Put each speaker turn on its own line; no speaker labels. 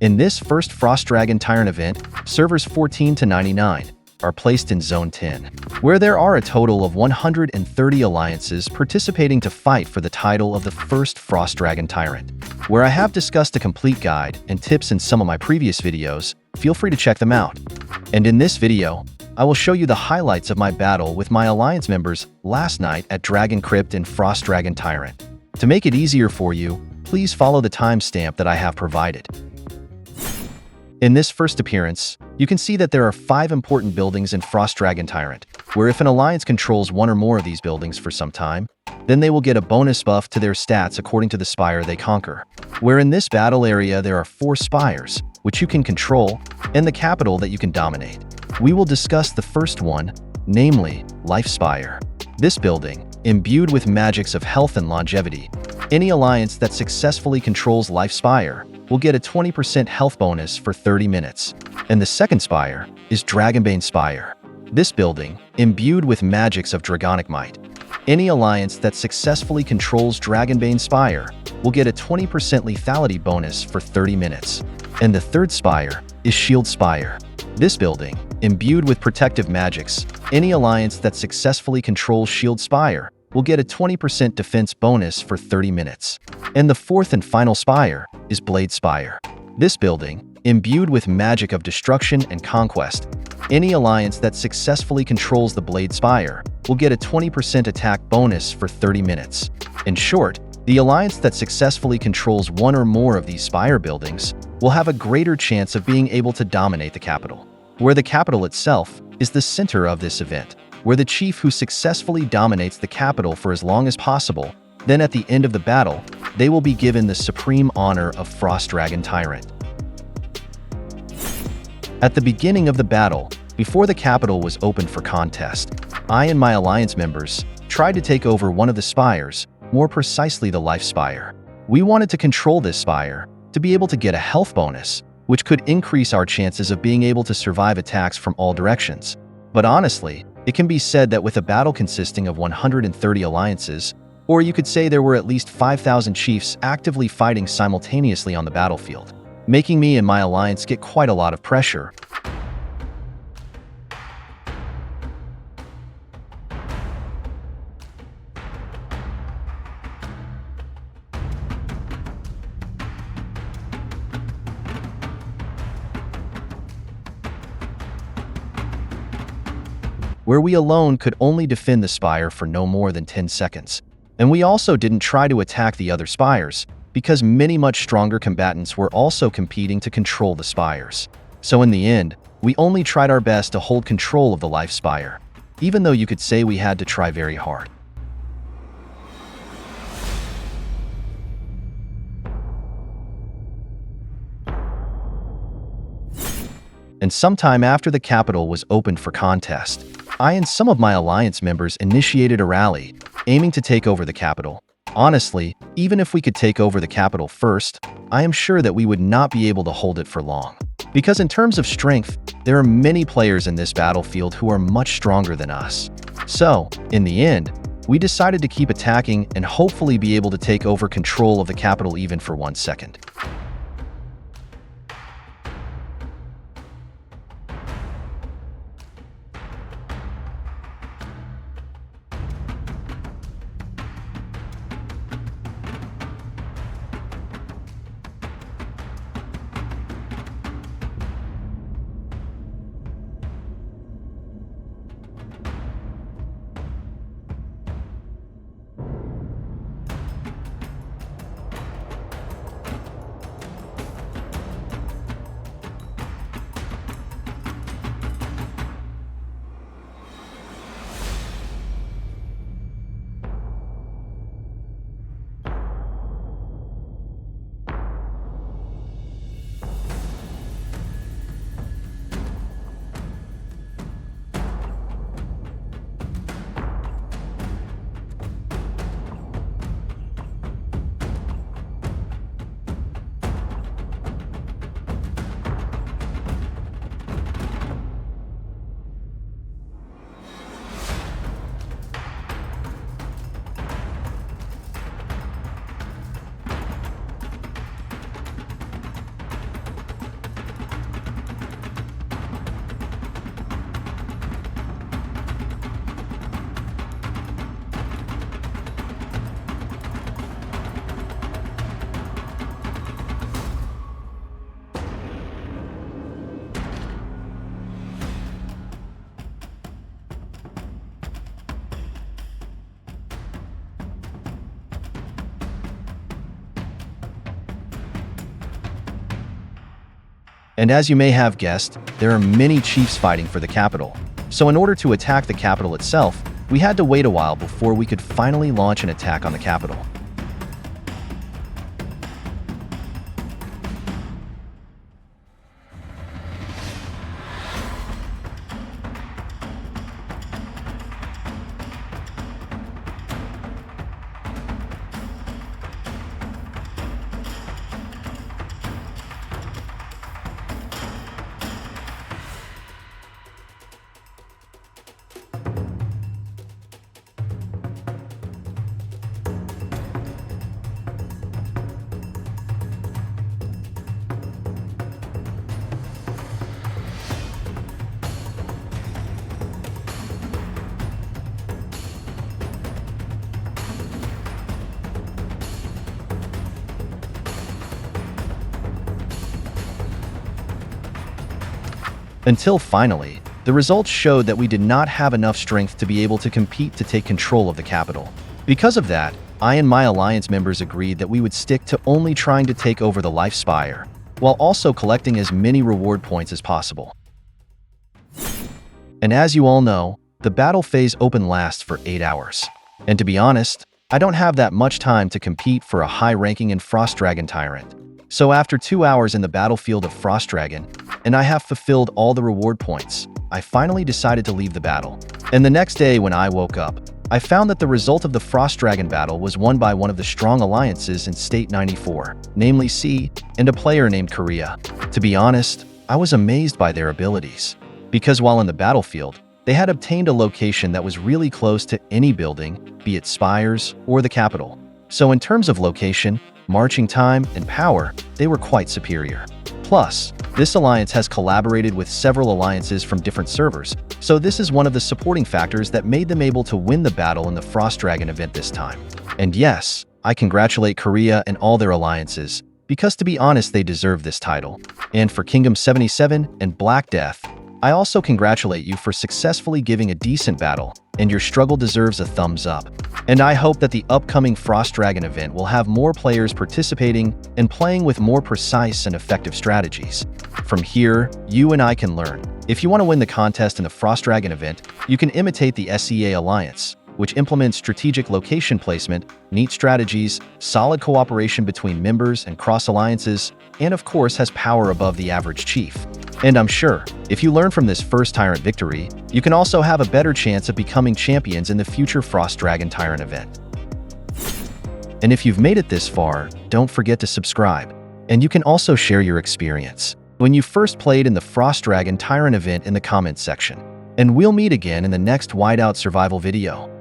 In this first Frostdragon Tyrant event, servers 14 to 99 are placed in Zone 10, where there are a total of 130 alliances participating to fight for the title of the first Frostdragon Tyrant. Where I have discussed a complete guide and tips in some of my previous videos, feel free to check them out. And in this video, I will show you the highlights of my battle with my alliance members last night at Dragon Crypt in Frostdragon Tyrant. To make it easier for you, please follow the timestamp that I have provided. In this first appearance, you can see that there are 5 important buildings in Frostdragon Tyrant, where if an alliance controls one or more of these buildings for some time, then they will get a bonus buff to their stats according to the spire they conquer. Where in this battle area there are 4 spires, which you can control, and the capital that you can dominate. We will discuss the first one, namely Life Spire. This building, imbued with magics of health and longevity, any alliance that successfully controls Life Spire will get a 20% health bonus for 30 minutes. And the second spire is Dragonbane Spire. This building, imbued with magics of Dragonic Might. Any alliance that successfully controls Dragonbane Spire will get a 20% lethality bonus for 30 minutes. And the third spire is Shield Spire. This building, imbued with protective magics, any alliance that successfully controls Shield Spire will get a 20% defense bonus for 30 minutes. And the fourth and final spire is Blade Spire. This building, imbued with magic of destruction and conquest, any alliance that successfully controls the Blade Spire will get a 20% attack bonus for 30 minutes. In short, the alliance that successfully controls one or more of these spire buildings will have a greater chance of being able to dominate the capital, where the capital itself is the center of this event, where the chief who successfully dominates the capital for as long as possible, then at the end of the battle, they will be given the supreme honor of Frostdragon Tyrant. At the beginning of the battle, before the capital was opened for contest, I and my alliance members tried to take over one of the spires, more precisely the Life Spire. We wanted to control this spire to be able to get a health bonus, which could increase our chances of being able to survive attacks from all directions. But honestly, it can be said that with a battle consisting of 130 alliances, or you could say there were at least 5,000 chiefs actively fighting simultaneously on the battlefield, making me and my alliance get quite a lot of pressure. Where we alone could only defend the spire for no more than 10 seconds. And we also didn't try to attack the other spires, because many much stronger combatants were also competing to control the spires. So in the end, we only tried our best to hold control of the Life Spire, even though you could say we had to try very hard. And sometime after the capital was opened for contest, I and some of my alliance members initiated a rally, aiming to take over the capital. Honestly, even if we could take over the capital first, I am sure that we would not be able to hold it for long. Because in terms of strength, there are many players in this battlefield who are much stronger than us. So, in the end, we decided to keep attacking and hopefully be able to take over control of the capital even for 1 second. And as you may have guessed, there are many chiefs fighting for the capital. So in order to attack the capital itself, we had to wait a while before we could finally launch an attack on the capital. Until finally, the results showed that we did not have enough strength to be able to compete to take control of the capital. Because of that, I and my alliance members agreed that we would stick to only trying to take over the Life Spire, while also collecting as many reward points as possible. And as you all know, the battle phase open lasts for 8 hours. And to be honest, I don't have that much time to compete for a high ranking in Frostdragon Tyrant. So after 2 hours in the battlefield of Frostdragon, and I have fulfilled all the reward points, I finally decided to leave the battle. And the next day when I woke up, I found that the result of the Frostdragon battle was won by one of the strong alliances in State 94, namely C, and a player named Korea. To be honest, I was amazed by their abilities, because while in the battlefield, they had obtained a location that was really close to any building, be it spires or the capital. So in terms of location, marching time, and power, they were quite superior. Plus, this alliance has collaborated with several alliances from different servers, so this is one of the supporting factors that made them able to win the battle in the Frostdragon event this time. And yes, I congratulate Korea and all their alliances, because to be honest, they deserve this title. And for Kingdom 77 and Black Death, I also congratulate you for successfully giving a decent battle, and your struggle deserves a thumbs up. And I hope that the upcoming Frostdragon event will have more players participating and playing with more precise and effective strategies. From here, you and I can learn. If you want to win the contest in the Frostdragon event, you can imitate the SEA Alliance, which implements strategic location placement, neat strategies, solid cooperation between members and cross-alliances, and of course has power above the average chief. And I'm sure, if you learn from this first Tyrant victory, you can also have a better chance of becoming champions in the future Frostdragon Tyrant event. And if you've made it this far, don't forget to subscribe. And you can also share your experience when you first played in the Frostdragon Tyrant event in the comments section. And we'll meet again in the next Whiteout survival video.